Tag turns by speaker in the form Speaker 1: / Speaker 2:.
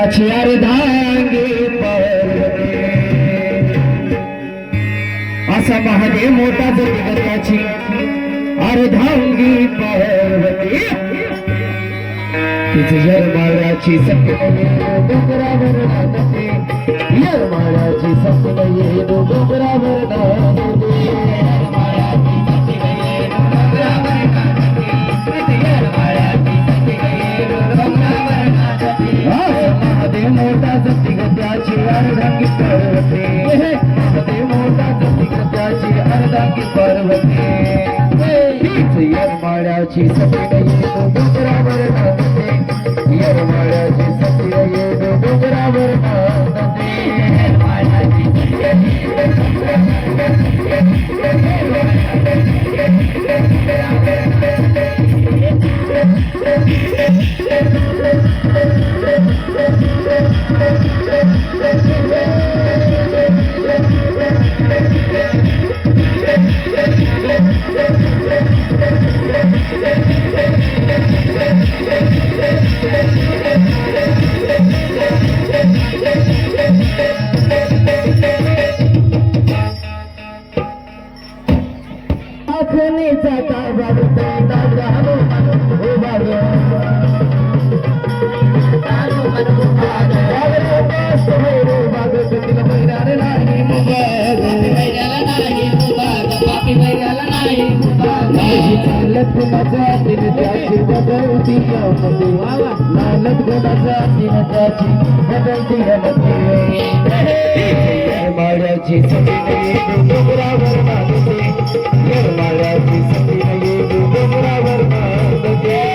Speaker 1: गडाची अर्धांगी पर्वते असा महादेव मोठा जगताची अर्धांगी पर्वते तिचे यरमाळ्याची सपने डोंगरावर नांदते यरमाळ्याची सपने डोंगरावर नांदते महादेव मोठा जगताची अर्धांगी पर्वते महादेव मोठा जगताची अर्धांगी पर्वते यरमाळ्याची सपने डोंगरावर नांदते यरमाळ्याची सपने डोंगरावर नांदते आखणीचा काबा दादा चालत गुणाचा दिन त्याची बदलती लालत गुणाचा दिन त्याची बदलती यरमाळ्याची सपने डोंगरावर नांदते यरमाळ्याची सपने डोंगरावर नांदते